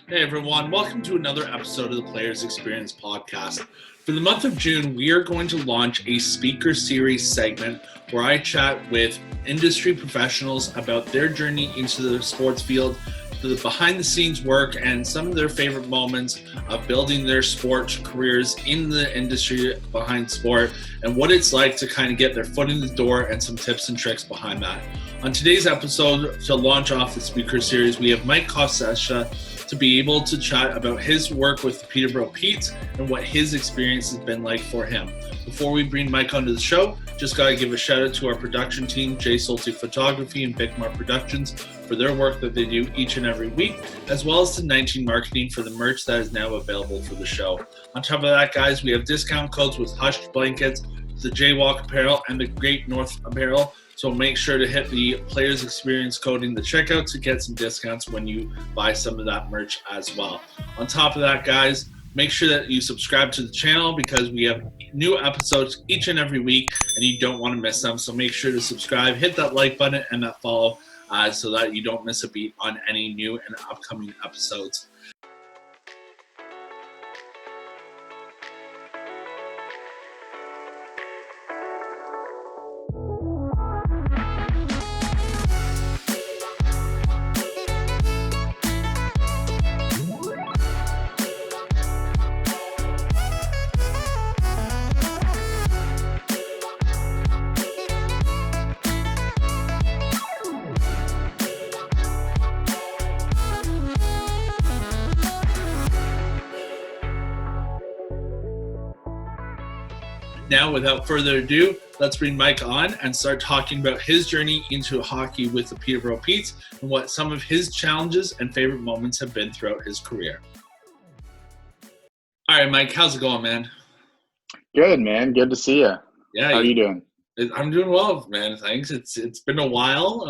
Hey everyone, welcome to another episode of the Players Experience Podcast. For the month of June, we are going to launch a speaker series segment where I chat with industry professionals about their journey into the sports field, the behind the scenes work, and some of their favorite moments of building their sports careers in the industry behind sport, and what it's like to kind of get their foot in the door and some tips and tricks behind that. On today's episode, to launch off the speaker series, we have Mike Kosciesza to be able to chat about his work with the Peterborough Petes and what his experience has been like for him. Before we bring Mike onto the show, just got to give a shout out to our production team, J Solte Photography and Bigmar Productions, for their work that they do each and every week, as well as to 19 Marketing for the merch that is now available for the show. On top of that, guys, we have discount codes with Hushed Blankets, the Jaywalk Apparel, and the Great North Apparel. So make sure to hit the Players Experience code in the checkout to get some discounts when you buy some of that merch as well. On top of that, guys, make sure that you subscribe to the channel because we have new episodes each and every week and you don't want to miss them. So make sure to subscribe, hit that like button and that follow so that you don't miss a beat on any new and upcoming episodes. Now, without further ado, let's bring Mike on and start talking about his journey into hockey with the Peterborough Petes and what some of his challenges and favorite moments have been throughout his career. All right, Mike, how's it going, man? Good, man. Good to see you. Yeah, how are you doing? I'm doing well, man. Thanks. It's been a while.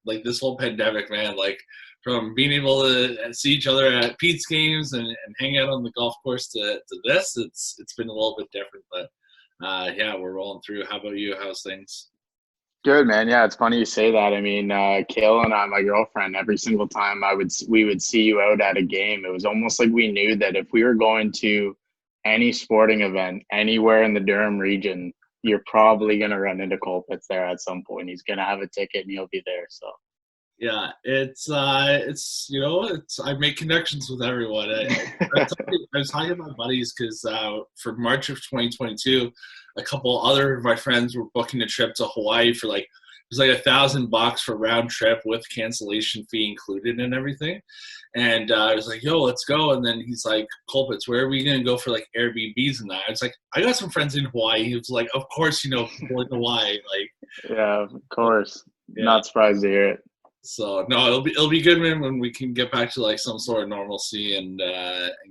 Like this whole pandemic, man. Like from being able to see each other at Pete's games and hang out on the golf course to this, it's been a little bit different, but yeah, we're rolling through. How about you? How's things? Good, man. Yeah, it's funny you say that. I mean, Kayla and I, my girlfriend, every single time we would see you out at a game, it was almost like we knew that if we were going to any sporting event anywhere in the Durham region, you're probably going to run into Colpitts there at some point. He's going to have a ticket and he'll be there. So. Yeah, it's I make connections with everyone. I was talking to my buddies because for March of 2022, a couple other of my friends were booking a trip to Hawaii for it was like $1,000 for round trip with cancellation fee included and everything. And I was like, yo, let's go. And then he's like, Colpitts, where are we going to go for like Airbnbs and that? I was like, I got some friends in Hawaii. He was like, of course, people in Hawaii. Yeah, of course. Yeah. Not surprised to hear it. So no, it'll be good, man, when we can get back to like some sort of normalcy and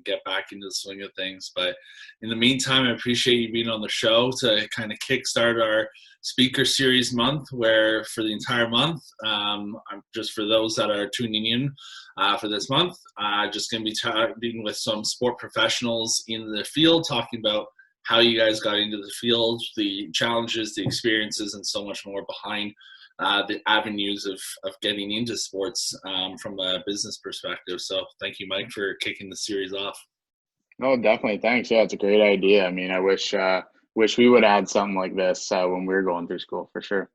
get back into the swing of things. But in the meantime, I appreciate you being on the show to kind of kickstart our speaker series month, where for the entire month, I'm just for those that are tuning in for this month, just going to be talking with some sport professionals in the field, talking about how you guys got into the field, the challenges, the experiences, and so much more behind the avenues of getting into sports from a business perspective. So thank you, Mike, for kicking the series off. No, definitely. Thanks. Yeah, it's a great idea. I mean, I wish we would have had something like this when we were going through school, for sure.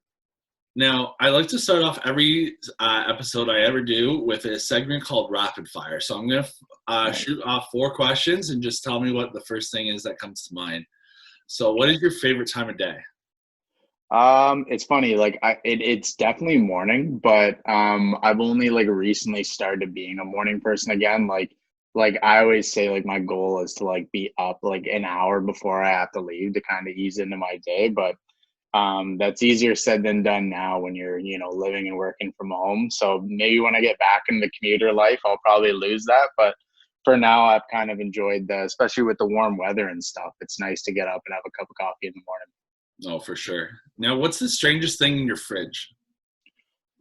Now, I like to start off every episode I ever do with a segment called Rapid Fire. So I'm going to shoot off 4 questions and just tell me what the first thing is that comes to mind. So what is your favorite time of day? It's funny, it's definitely morning, but I've only recently started being a morning person again. Like I always say, my goal is to be up an hour before I have to leave to kind of ease into my day. But that's easier said than done now when you're living and working from home. So maybe when I get back in the commuter life, I'll probably lose that. But for now, I've kind of enjoyed especially with the warm weather and stuff. It's nice to get up and have a cup of coffee in the morning. No, for sure. Now, what's the strangest thing in your fridge?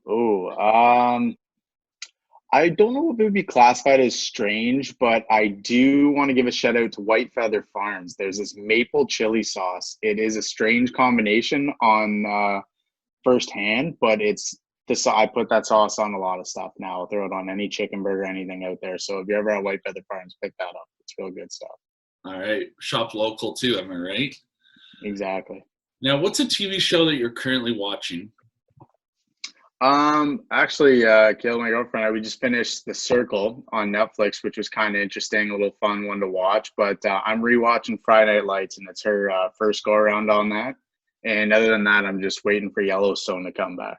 Oh, I don't know if it would be classified as strange, but I do want to give a shout out to White Feather Farms. There's this maple chili sauce. It is a strange combination on firsthand, but it's I put that sauce on a lot of stuff now. I'll throw it on any chicken burger, anything out there. So if you're ever at White Feather Farms, pick that up. It's real good stuff. All right. Shop local too, am I right? Exactly. Now, what's a TV show that you're currently watching? Actually, Kayla, my girlfriend, we just finished The Circle on Netflix, which was kind of interesting, a little fun one to watch. But I'm rewatching Friday Night Lights, and it's her first go around on that. And other than that, I'm just waiting for Yellowstone to come back.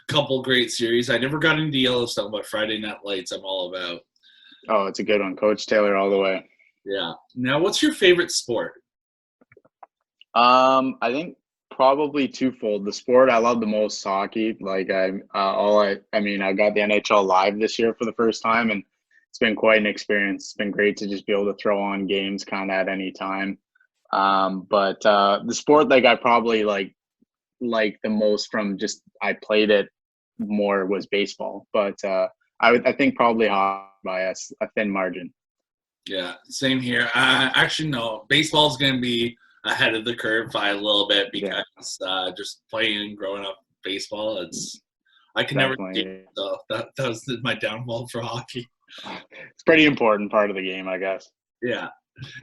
Couple great series. I never got into Yellowstone, but Friday Night Lights I'm all about. Oh, it's a good one. Coach Taylor all the way. Yeah. Now, what's your favorite sport? I think probably twofold. The sport I love the most is hockey. Like I mean, I got the NHL live this year for the first time, and it's been quite an experience. It's been great to just be able to throw on games kind of at any time. But the sport like I probably like the most from just I played it more was baseball. But I think probably hockey by a thin margin. Yeah, same here. Actually, no. Baseball's going to be ahead of the curve by a little bit because just playing and growing up baseball, I can never do it, so that was my downfall for hockey. It's a pretty important part of the game, I guess. Yeah.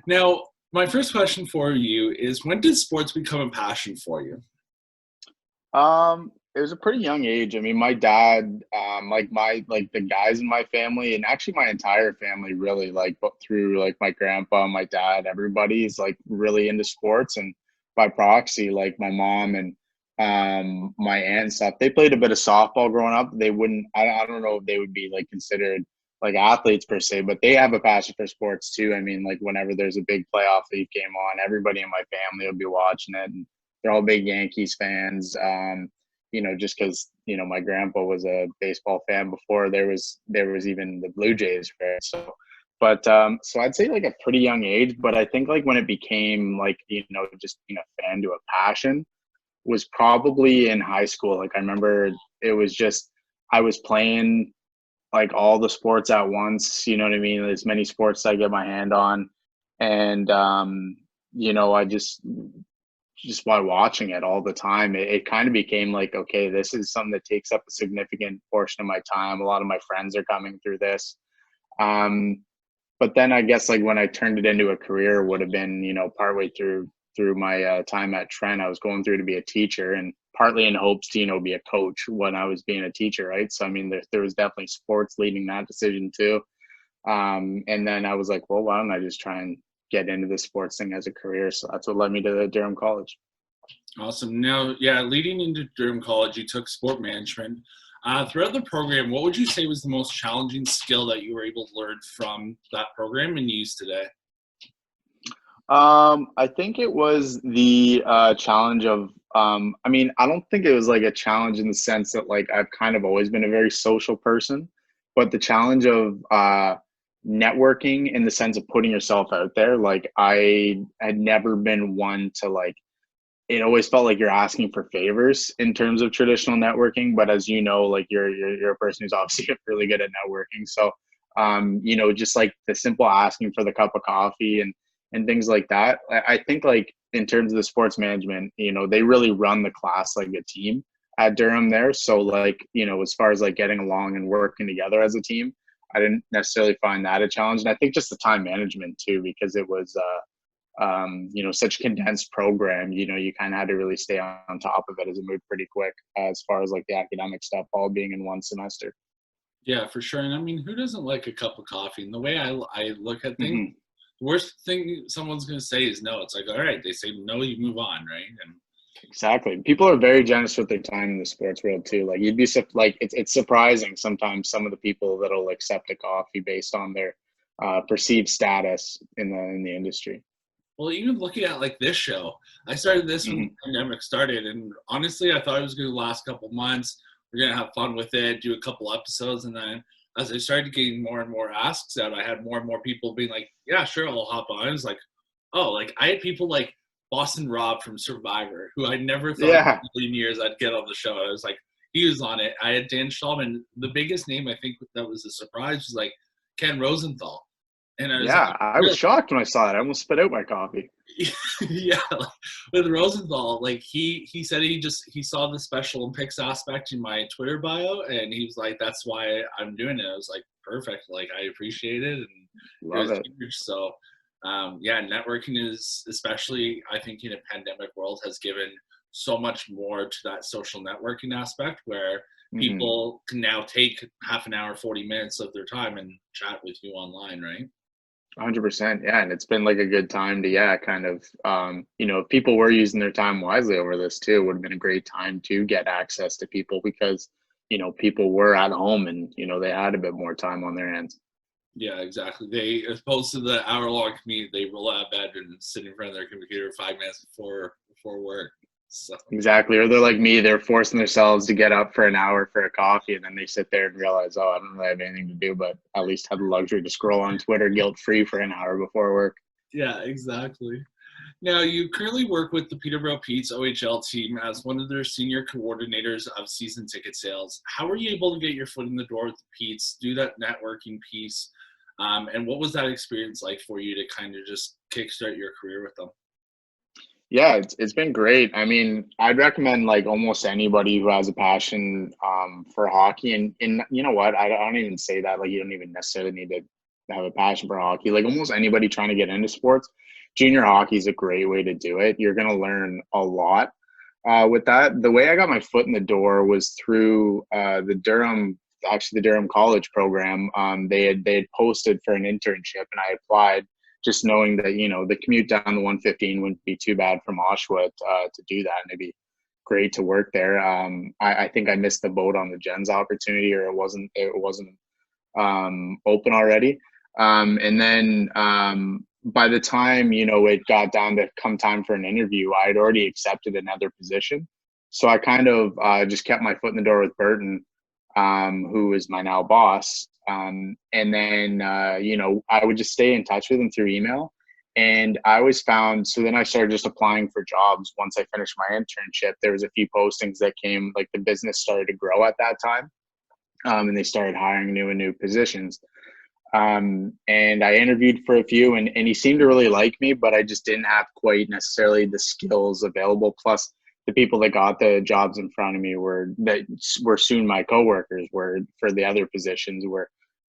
Now, my first question for you is, when did sports become a passion for you? It was a pretty young age. I mean, my dad, the guys in my family, and actually my entire family, really but through like my grandpa, my dad, everybody's like really into sports, and by proxy, like my mom and my aunt and stuff, they played a bit of softball growing up. They wouldn't. I don't know if they would be like considered like athletes per se, but they have a passion for sports too. I mean, like whenever there's a big playoff league game on, everybody in my family will be watching it, and they're all big Yankees fans. Just because my grandpa was a baseball fan before there was even the Blue Jays, right? So, but so I'd say like a pretty young age. But I think like when it became like just being a fan to a passion was probably in high school. Like I remember it was just I was playing like all the sports at once. You know what I mean? As many sports I get my hand on, and I just by watching it all the time, it kind of became like, okay, this is something that takes up a significant portion of my time. A lot of my friends are coming through this. But then I guess like when I turned it into a career would have been, partway through my time at Trent. I was going through to be a teacher, and partly in hopes to, be a coach when I was being a teacher, right? So, I mean, there was definitely sports leading that decision too. And then I was like, well, why don't I just try and get into the sports thing as a career? So that's what led me to Durham College. Awesome. Now, leading into Durham College, you took sport management. Throughout the program, what would you say was the most challenging skill that you were able to learn from that program and use today? I think it was the challenge of, I don't think it was like a challenge in the sense that like I've kind of always been a very social person, but the challenge of networking in the sense of putting yourself out there. Like I had never been one to like, it always felt like you're asking for favors in terms of traditional networking. But as you know, like you're a person who's obviously really good at networking. So, just like the simple asking for the cup of coffee and things like that. I think like in terms of the sports management, they really run the class like a team at Durham there. So like, as far as like getting along and working together as a team, I didn't necessarily find that a challenge. And I think just the time management too, because it was, such a condensed program, you kind of had to really stay on top of it as it moved pretty quick as far as like the academic stuff, all being in one semester. Yeah, for sure. And I mean, who doesn't like a cup of coffee? And the way I look at things, Mm-hmm. the worst thing someone's going to say is no. It's like, all right, they say no, you move on, right? And Exactly. People are very generous with their time in the sports world too. Like you'd be like, it's surprising sometimes some of the people that'll accept a coffee based on their perceived status in the industry. well, even looking at like this show, I started this when the pandemic started, and honestly, I thought it was going to last a couple months. We're going to have fun with it, do a couple episodes, and then as I started getting more and more asks out, I had more and more people being like, "Yeah, sure, I'll hop on." It's like, oh, like I had people like Boston Rob from Survivor, who I never thought in a million years I'd get on the show. I was like, he was on it. I had Dan Schulman. The biggest name I think that was a surprise was like Ken Rosenthal. And I was like, Yeah, I was really? shocked when I saw that. I almost spit out my coffee. Yeah, like, with Rosenthal, like he said he saw the Special Olympics aspect in my Twitter bio, and he was like, "That's why I'm doing it." I was like, "Perfect!" Like I appreciate it, and it Love was it. huge. So, yeah, networking is, especially I think in a pandemic world, has given so much more to that social networking aspect, where Hmm. people can now take half an hour, 40 minutes of their time and chat with you online, right? 100%. Yeah, and it's been like a good time to kind of if people were using their time wisely over this too, it would have been a great time to get access to people because people were at home and they had a bit more time on their hands. Yeah, exactly. They, as opposed to the hour-long commute, they roll out of bed and sit in front of their computer 5 minutes before work. So Exactly. Or they're like me, they're forcing themselves to get up for an hour for a coffee and then they sit there and realize, oh, I don't really have anything to do, but at least have the luxury to scroll on Twitter guilt free for an hour before work. yeah, exactly. Now you currently work with the Peterborough Petes OHL team as one of their senior coordinators of season ticket sales. How were you able to get your foot in the door with the Petes, do that networking piece, and what was that experience like for you to kind of just kickstart your career with them? Yeah, it's been great. I mean, I'd recommend like almost anybody who has a passion for hockey, and you know what? I don't even say that like you don't even necessarily need to have a passion for hockey. Like almost anybody trying to get into sports, junior hockey is a great way to do it. You're gonna learn a lot with that. The way I got my foot in the door was through the Durham College program. They had posted for an internship, and I applied just knowing that the commute down the 115 wouldn't be too bad from Oshawa to do that, and it'd be great to work there. I think I missed the boat on the Gens opportunity, or it wasn't open already. And then by the time it got down to come time for an interview, I had already accepted another position. So I kind of just kept my foot in the door with Burton, who is my now boss. And then I would just stay in touch with him through email. And I always found, so then I started just applying for jobs. Once I finished my internship, there was a few postings that came, like the business started to grow at that time. And they started hiring new positions. And I interviewed for a few, and he seemed to really like me, but I just didn't have quite necessarily the skills available. Plus, the people that got the jobs in front of me were soon my coworkers were for the other positions were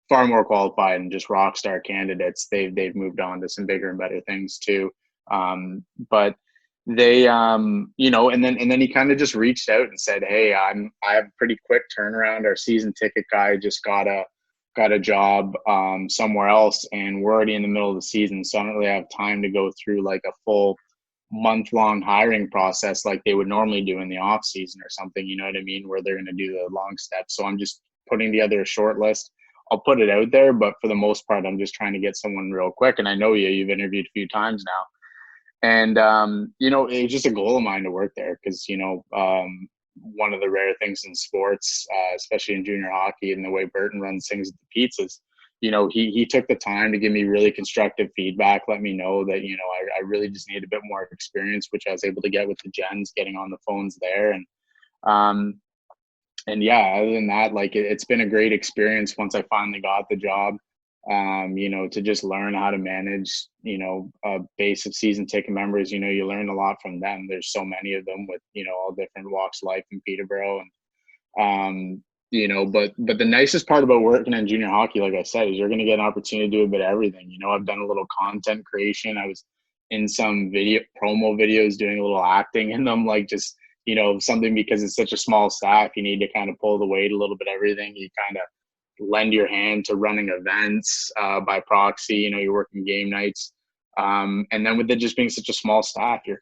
far more qualified and just rock star candidates. They've moved on to some bigger and better things too. But they and then he kind of just reached out and said, hey, I have a pretty quick turnaround. Our season ticket guy just got a job somewhere else, and we're already in the middle of the season, so I don't really have time to go through like a full month-long hiring process like they would normally do in the off season or something, you know what I mean, where they're going to do the long steps. So I'm just putting together a short list. I'll put it out there, but for the most part I'm just trying to get someone real quick. And I know you've interviewed a few times now, and it's just a goal of mine to work there because one of the rare things in sports, especially in junior hockey, and the way Burton runs things at the Petes is, he took the time to give me really constructive feedback, let me know that I really just need a bit more experience, which I was able to get with the Gens, getting on the phones there, um, and yeah, other than that, like it's been a great experience once I finally got the job. To just learn how to manage, a base of season ticket members. You learn a lot from them. There's so many of them with, all different walks of life in Peterborough. But the nicest part about working in junior hockey, like I said, is you're going to get an opportunity to do a bit of everything. I've done a little content creation. I was in some video promo videos doing a little acting in them, like just, something, because it's such a small staff, you need to kind of pull the weight a little bit, everything. You kind of lend your hand to running events by proxy. You're working game nights. And then with it just being such a small staff, you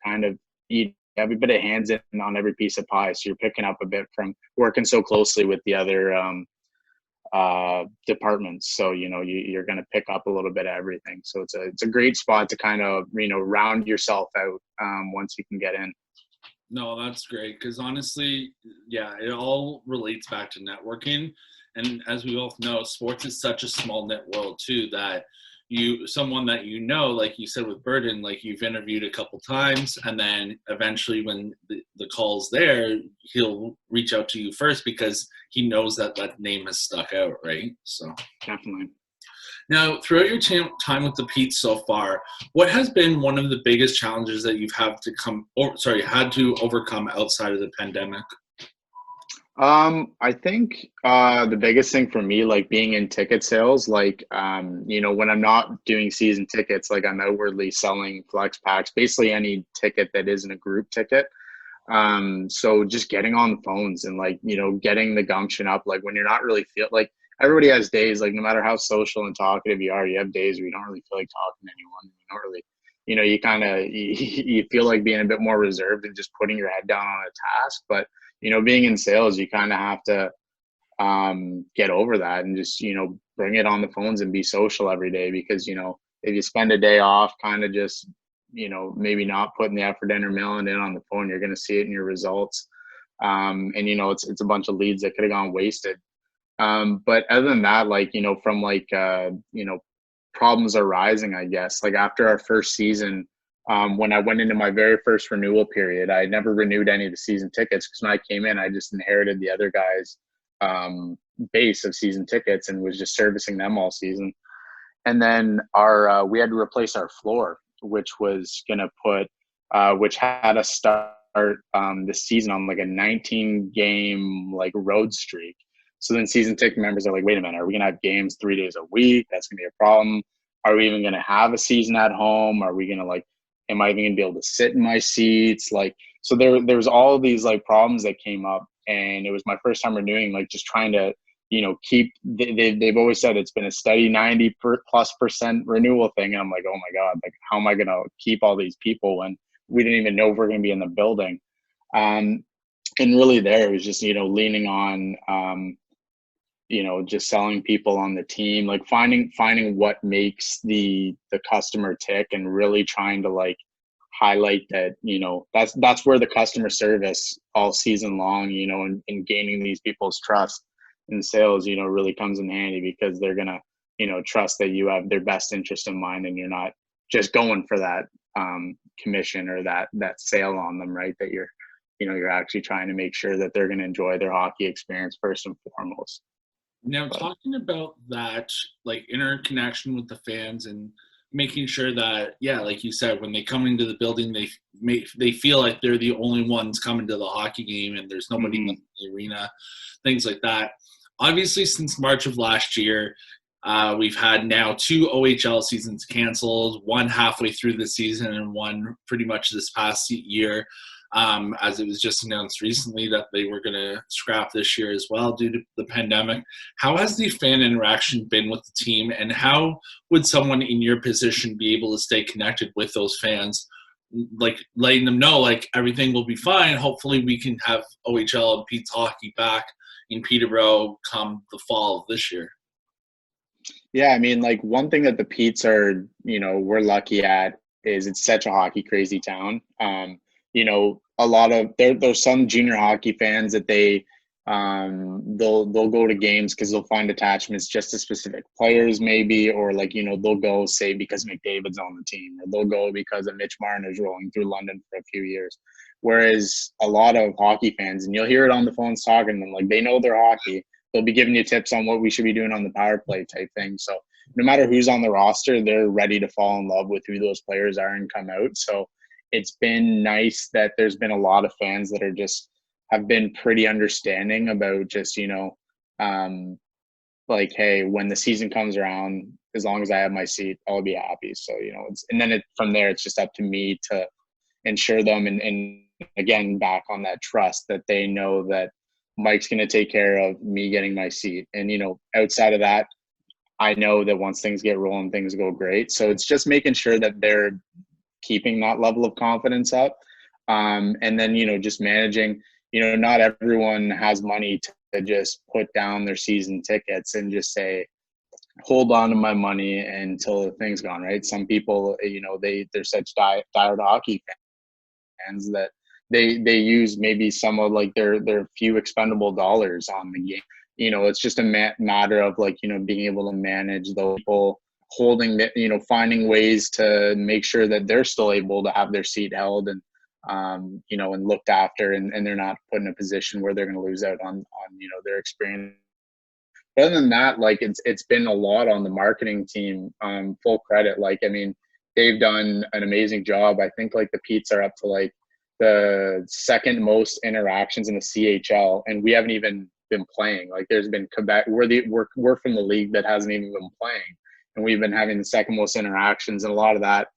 have a bit of hands in on every piece of pie. So you're picking up a bit from working so closely with the other departments. So, you're going to pick up a little bit of everything. So it's a great spot to kind of, round yourself out once you can get in. No, that's great because honestly, yeah, it all relates back to networking. And as we both know, sports is such a small knit world too that someone that like you said with Burden, like you've interviewed a couple times, and then eventually when the call's there, he'll reach out to you first because he knows that name has stuck out, right? So Definitely. Now, throughout your time with the Petes so far, what has been one of the biggest challenges that you've had to overcome outside of the pandemic? I think the biggest thing for me, like being in ticket sales, like when I'm not doing season tickets, like I'm outwardly selling flex packs, basically any ticket that isn't a group ticket. So just getting on the phones and like, getting the gumption up, like when you're not really like everybody has days, like no matter how social and talkative you are, you have days where you don't really feel like talking to anyone. You don't really, you kind of, you feel like being a bit more reserved and just putting your head down on a task. But, being in sales, you kind of have to, get over that and just, bring it on the phones and be social every day because, if you spend a day off, kind of just, maybe not putting the effort in or mailing in on the phone, you're going to see it in your results. And it's a bunch of leads that could have gone wasted. But other than that, like, from like, problems arising, I guess, like after our first season, when I went into my very first renewal period, I never renewed any of the season tickets because when I came in, I just inherited the other guy's base of season tickets and was just servicing them all season. And then we had to replace our floor, which was going to which had us start this season on like a 19 game like road streak. So then season ticket members are like, wait a minute, are we going to have games 3 days a week? That's going to be a problem. Are we even going to have a season at home? Are we going to am I even going to be able to sit in my seats? Like, so there was all these like problems that came up, and it was my first time renewing, like just trying to, keep, they've always said it's been a steady 90+% renewal thing. And I'm like, oh my God, like how am I going to keep all these people when we didn't even know if we're going to be in the building? And really there it was just, leaning on, just selling people on the team, like finding what makes the customer tick and really trying to like highlight that, that's where the customer service all season long, and gaining these people's trust in sales, really comes in handy because they're gonna, trust that you have their best interest in mind and you're not just going for that commission or that sale on them, right? That you're actually trying to make sure that they're going to enjoy their hockey experience first and foremost. Now, talking about that, like interconnection with the fans and making sure that, yeah, like you said, when they come into the building, they feel like they're the only ones coming to the hockey game and there's nobody in the arena, things like that. Obviously, since March of last year, we've had now 2 OHL seasons canceled, one halfway through the season and one pretty much this past year. As it was just announced recently that they were going to scrap this year as well due to the pandemic. How has the fan interaction been with the team, and how would someone in your position be able to stay connected with those fans, like letting them know like everything will be fine? Hopefully we can have OHL and Pete's hockey back in Peterborough come the fall of this year. Yeah, I mean, like one thing that the Petes are, we're lucky at is it's such a hockey crazy town. A lot of there's some junior hockey fans that they'll go to games because they'll find attachments just to specific players maybe, or like, they'll go say because McDavid's on the team, or they'll go because of Mitch Marner's rolling through London for a few years. Whereas a lot of hockey fans, and you'll hear it on the phones talking to them, like they know their hockey. They'll be giving you tips on what we should be doing on the power play type thing. So no matter who's on the roster, they're ready to fall in love with who those players are and come out. So it's been nice that there's been a lot of fans that are just have been pretty understanding about just, like, hey, when the season comes around, as long as I have my seat, I'll be happy. So, and then from there, it's just up to me to ensure them and again, back on that trust that they know that Mike's going to take care of me getting my seat. And, outside of that, I know that once things get rolling, things go great. So it's just making sure that they're keeping that level of confidence up. And then, just managing, not everyone has money to just put down their season tickets and just say, hold on to my money until the thing's gone, right? Some people, they're such diehard hockey fans that they use maybe some of like their few expendable dollars on the game. It's just a matter of like, being able to manage the people holding that, finding ways to make sure that they're still able to have their seat held and, and looked after, and they're not put in a position where they're going to lose out on, their experience. other than that, like it's been a lot on the marketing team. Full credit. Like, I mean, they've done an amazing job. I think like the Petes are up to like the second most interactions in the CHL, and we haven't even been playing. Like, there's been Quebec. We're from the league that hasn't even been playing, and we've been having the second most interactions, and a lot of that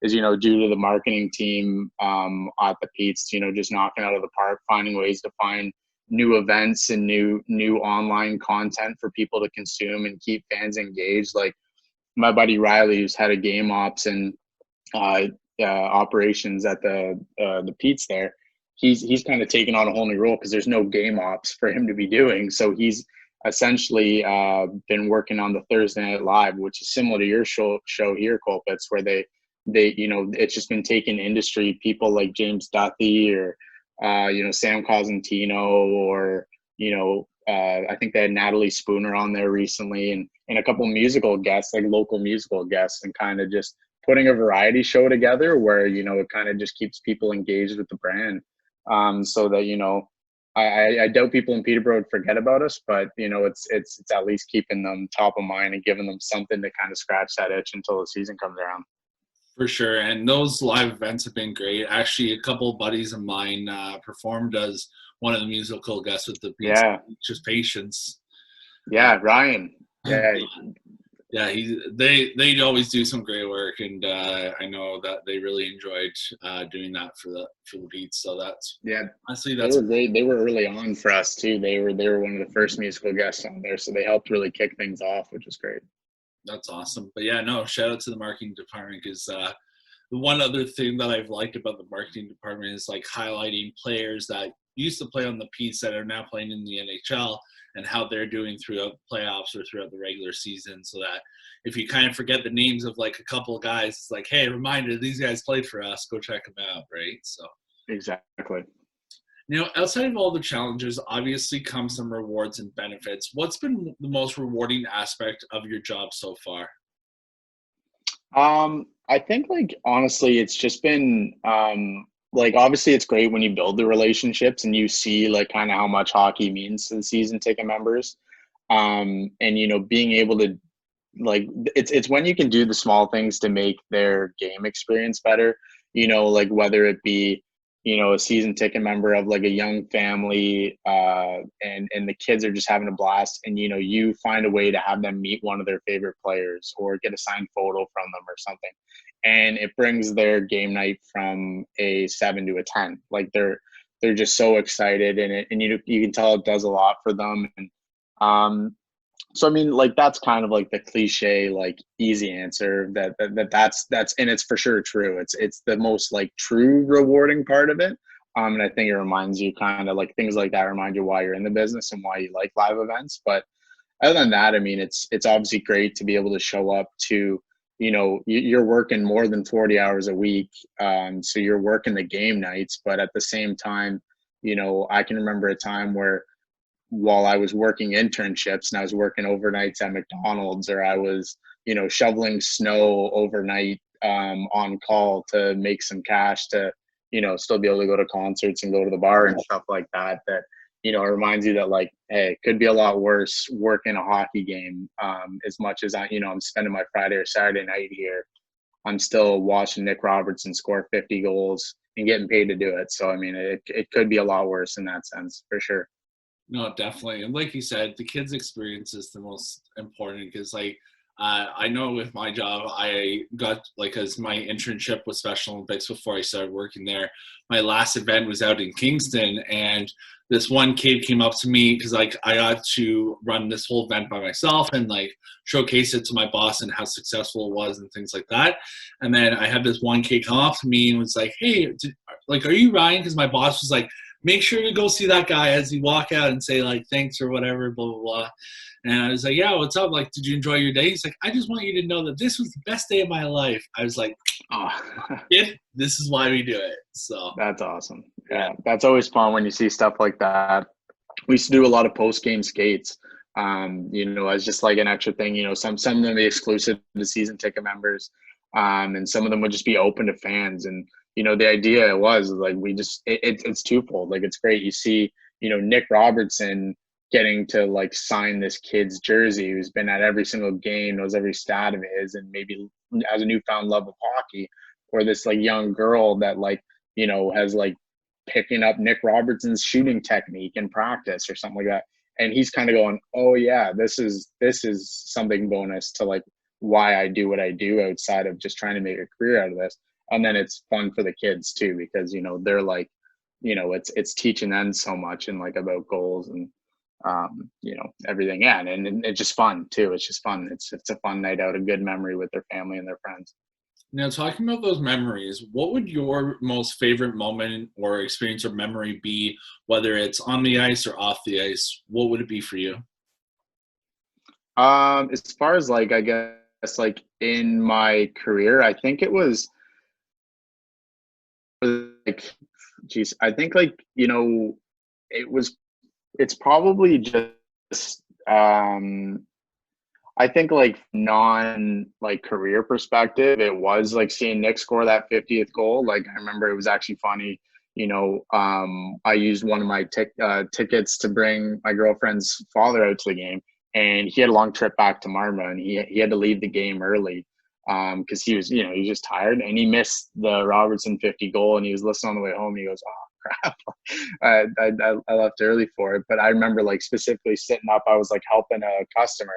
is, you know, due to the marketing team at the Petes, you know, just knocking out of the park, finding ways to find new events and new online content for people to consume and keep fans engaged. Like my buddy Riley, who's head of game ops and operations at the Petes there, he's kind of taken on a whole new role because there's no game ops for him to be doing. So he's essentially been working on the Thursday Night Live, which is similar to your show here, Colpitts, where they you know, it's just been taking industry people like James Duthie or you know, Sam Cosentino, or you know, I think they had Natalie Spooner on there recently, and a couple musical guests, like local musical guests, and kind of just putting a variety show together where, you know, it kind of just keeps people engaged with the brand, so that, you know, I doubt people in Peterborough would forget about us, but you know, it's at least keeping them top of mind and giving them something to kind of scratch that itch until the season comes around. For sure, and those live events have been great. Actually, a couple of buddies of mine performed as one of the musical guests with the Petes, Yeah, just Patience. yeah, Ryan. Yeah, Yeah, they always do some great work, and I know that they really enjoyed doing that for the Petes. So that's, yeah. honestly, They that's were great. They were early on for us too. They were one of the first musical guests on there, so they helped really kick things off, which was great. that's awesome. But yeah, no, shout out to the marketing department, because the one other thing that I've liked about the marketing department is like highlighting players that used to play on the Petes that are now playing in the NHL, and how they're doing throughout the playoffs or throughout the regular season, so that if you kind of forget the names of like a couple of guys, it's like, hey, reminder, these guys played for us, go check them out, right? So Exactly. you know, outside of all the challenges, obviously come some rewards and benefits. What's been the most rewarding aspect of your job so far? I think like honestly, it's just been like obviously it's great when you build the relationships and you see like kind of how much hockey means to the season ticket members. And you know, being able to like it's when you can do the small things to make their game experience better, you know, like whether it be, you know, a season ticket member of like a young family, and the kids are just having a blast, and you know, you find a way to have them meet one of their favorite players or get a signed photo from them or something, and it brings their game night from a 7 to a 10. Like they're just so excited, and you can tell it does a lot for them. And um so I mean, like that's kind of like the cliche, like easy answer that's and it's for sure true. It's the most like true rewarding part of it. And I think it reminds you kind of like things like that remind you why you're in the business and why you like live events. But other than that, I mean, it's obviously great to be able to show up to, you know, you're working more than 40 hours a week. So you're working the game nights, but at the same time, you know, I can remember a time where while I was working internships and I was working overnights at McDonald's, or I was, you know, shoveling snow overnight on call to make some cash to, you know, still be able to go to concerts and go to the bar and stuff like that. That, you know, it reminds you that like, hey, it could be a lot worse working a hockey game. As much as you know, I'm spending my Friday or Saturday night here, I'm still watching Nick Robertson score 50 goals and getting paid to do it. So I mean, it could be a lot worse in that sense for sure. No, definitely. And like you said, the kids' experience is the most important, because, like, I know with my job, I got, like, as my internship with Special Olympics before I started working there, my last event was out in Kingston. And this one kid came up to me because, like, I got to run this whole event by myself and, like, showcase it to my boss and how successful it was and things like that. And then I had this one kid come up to me and was like, hey, like, are you Ryan? Because my boss was like, make sure to go see that guy as you walk out and say like thanks or whatever, blah blah blah. And I was like, yeah, what's up? Like, did you enjoy your day? He's like, I just want you to know that this was the best day of my life. I was like, Oh, kid, this is why we do it. So that's awesome. Yeah, that's always fun when you see stuff like that. We used to do a lot of post game skates, you know, as just like an extra thing. You know, some of them be exclusive to season ticket members, and some of them would just be open to fans. And you know, the idea was like we just it's twofold. Like it's great. You see, you know, Nick Robertson getting to like sign this kid's jersey who's been at every single game, knows every stat of his, and maybe has a newfound love of hockey, or this like young girl that like, you know, has like picking up Nick Robertson's shooting technique in practice or something like that. And he's kind of going, oh yeah, this is something bonus to like why I do what I do outside of just trying to make a career out of this. And then it's fun for the kids too, because, you know, they're like, you know, it's teaching them so much and like about goals and you know, everything. Yeah, and it's just fun too. It's just fun. It's a fun night out, a good memory with their family and their friends. Now, talking about those memories, what would your most favorite moment or experience or memory be, whether it's on the ice or off the ice? What would it be for you? As far as like, I guess like in my career, I think it was like, geez, I think like, you know, it was, it's probably just, I think like non like career perspective, it was like seeing Nick score that 50th goal. Like I remember it was actually funny. You know, I used one of my tickets to bring my girlfriend's father out to the game, and he had a long trip back to Marma, and he had to leave the game early because he was, you know, he was just tired, and he missed the Robertson 50 goal, and he was listening on the way home, and he goes, "Oh crap, I left early for it." But I remember like specifically sitting up, I was like helping a customer,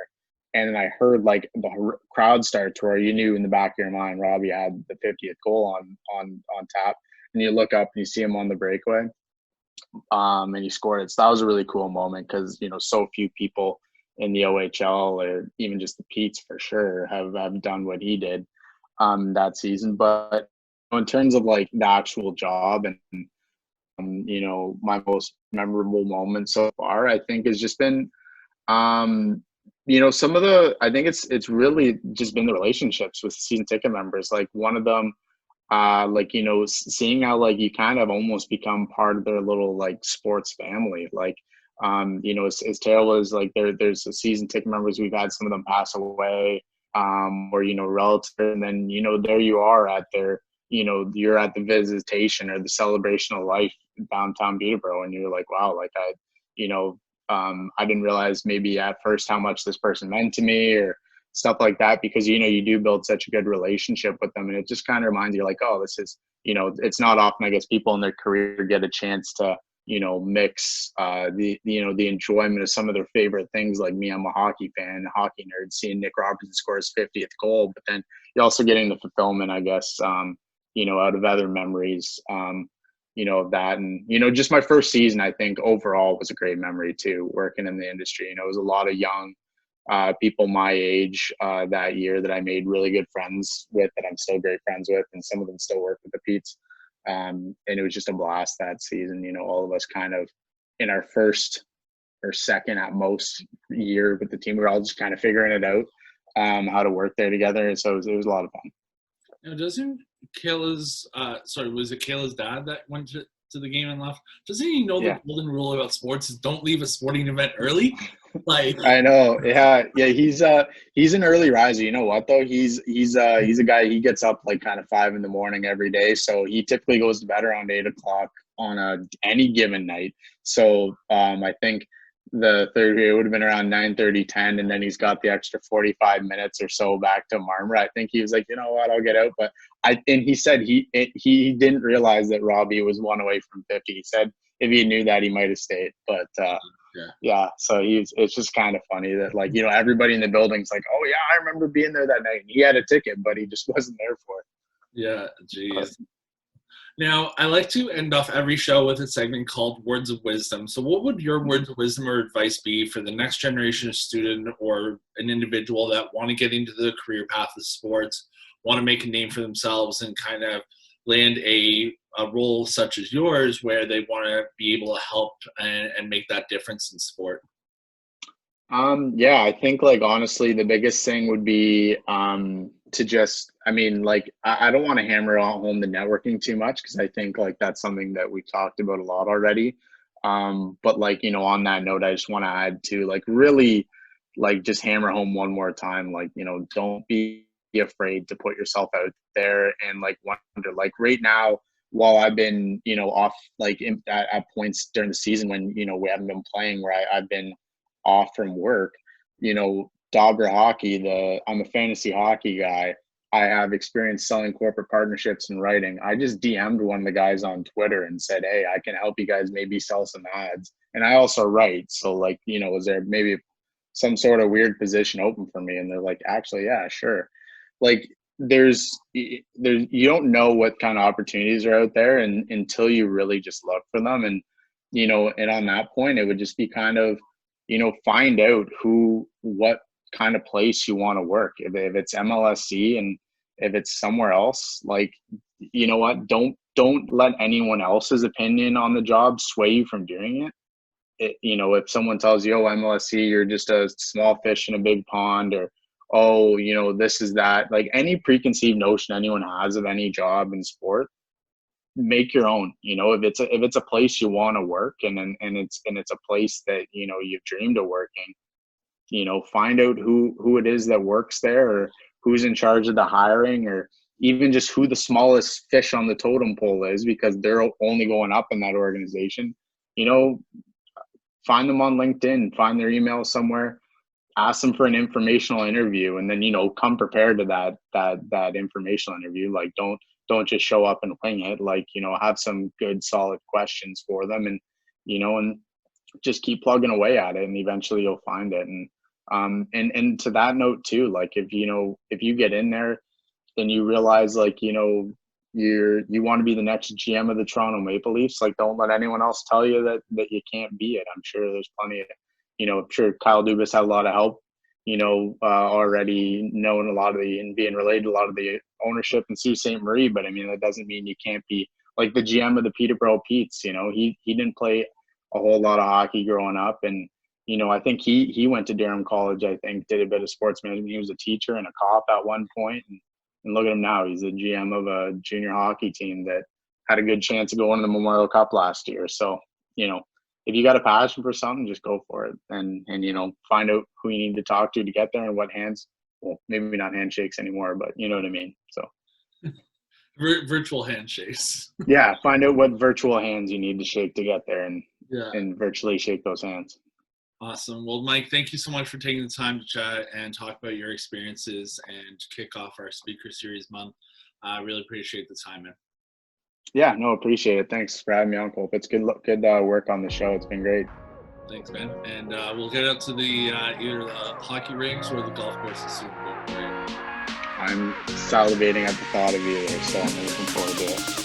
and then I heard like the crowd start to roar. You knew in the back of your mind, Robbie had the 50th goal on tap, and you look up and you see him on the breakaway, and he scored it. So that was a really cool moment because, you know, so few people in the OHL or even just the Petes for sure have done what he did that season. But in terms of like the actual job and you know, my most memorable moment so far, I think has just been you know, some of the, I think it's really just been the relationships with season ticket members. Like one of them, like, you know, seeing how like you kind of almost become part of their little like sports family. Like, you know, as terrible as like there's a season ticket members, we've had some of them pass away, or, you know, relatives, and then, you know, there you are at their, you know, you're at the visitation or the celebration of life downtown Peterborough, and you're like, wow, like you know, I didn't realize maybe at first how much this person meant to me or stuff like that, because, you know, you do build such a good relationship with them. And it just kind of reminds you like, oh, this is, you know, it's not often, I guess, people in their career get a chance to, you know, mix you know, the enjoyment of some of their favorite things. Like me, I'm a hockey fan, a hockey nerd, seeing Nick Robertson score his 50th goal, but then you're also getting the fulfillment, I guess, you know, out of other memories, you know, of that. And, you know, just my first season, I think overall was a great memory too, working in the industry. You know, it was a lot of young people my age that year that I made really good friends with, that I'm still great friends with, and some of them still work with the Petes. And it was just a blast that season. You know, all of us kind of in our first or second at most year with the team, we were all just kind of figuring it out, how to work there together. And so it was a lot of fun. Now, doesn't Kayla's, sorry, was it Kayla's dad that went to the game and left? Doesn't he know Yeah. the golden rule about sports is don't leave a sporting event early? Like, I know. Yeah. Yeah. He's an early riser. You know what though? He's a guy, he gets up like kind of 5 a.m. every day. So he typically goes to bed around 8 o'clock on any given night. So I think the third it would have been around 9:30, 10, and then he's got the extra 45 minutes or so back to Marmora. I think he was like, you know what, I'll get out. But and he said he didn't realize that Robbie was one away from 50. He said if he knew that, he might have stayed. But yeah. yeah, so it's just kind of funny that, like, you know, everybody in the building's like, oh yeah, I remember being there that night. He had a ticket, but he just wasn't there for it. Yeah, But, geez. Now, I like to end off every show with a segment called Words of Wisdom. So, what would your words of wisdom or advice be for the next generation of student or an individual that want to get into the career path of sports, want to make a name for themselves, and kind of land a role such as yours where they want to be able to help and make that difference in sport? yeah, I think like honestly, the biggest thing would be to just, I mean, like I don't want to hammer home the networking too much because I think like that's something that we've talked about a lot already. But like, you know, on that note, I just want to add to like really like just hammer home one more time, like, you know, don't be afraid to put yourself out there and like wonder, like right now, while I've been, you know, off like at points during the season when, you know, we haven't been playing, where I've been off from work, Dobber Hockey, I'm a fantasy hockey guy. I have experience selling corporate partnerships and writing. I just DM'd one of the guys on Twitter and said, hey, I can help you guys maybe sell some ads. And I also write. So like, is there maybe some sort of weird position open for me? And they're like, actually, yeah, sure. Like you don't know what kind of opportunities are out there until you really just look for them. And, and on that point, it would just be kind of, find out what kind of place you want to work. If it's MLSC and if it's somewhere else, like, you know what, don't let anyone else's opinion on the job sway you from doing it. If someone tells you, oh, MLSC, you're just a small fish in a big pond, or, oh, this is that, like any preconceived notion anyone has of any job in sport, make your own. If it's a place you want to work and it's a place that, you've dreamed of working, find out who it is that works there, or who's in charge of the hiring, or even just who the smallest fish on the totem pole is, because they're only going up in that organization. Find them on LinkedIn, find their email somewhere, ask them for an informational interview, and then, come prepared to that informational interview. Like, don't just show up and wing it. Like, have some good solid questions for them, and, and just keep plugging away at it, and eventually you'll find it. And to that note too, like if you get in there and you realize, like, you want to be the next GM of the Toronto Maple Leafs, like, don't let anyone else tell you that you can't be it. I'm sure there's plenty of, I'm sure Kyle Dubas had a lot of help, already knowing a lot of and being related to a lot of the ownership in Sault Ste. Marie. But I mean, that doesn't mean you can't be like the GM of the Peterborough Petes. He didn't play a whole lot of hockey growing up. And, I think he went to Durham College, I think, did a bit of sports management. He was a teacher and a cop at one point. And look at him now. He's the GM of a junior hockey team that had a good chance of going to the Memorial Cup last year. So, if you got a passion for something, just go for it. And find out who you need to talk to get there, and what hands. Well, maybe not handshakes anymore, but you know what I mean. So virtual handshakes. Yeah, find out what virtual hands you need to shake to get there, and virtually shake those hands. Awesome. Well, Mike, thank you so much for taking the time to chat and talk about your experiences and kick off our speaker series month. I really appreciate the time, man. Yeah, no, appreciate it. Thanks for having me on, Cole. It's good work on the show. It's been great. Thanks, man. And we'll get out to the either the hockey rinks or the golf courses soon. I'm salivating at the thought of either, so I'm looking forward to it.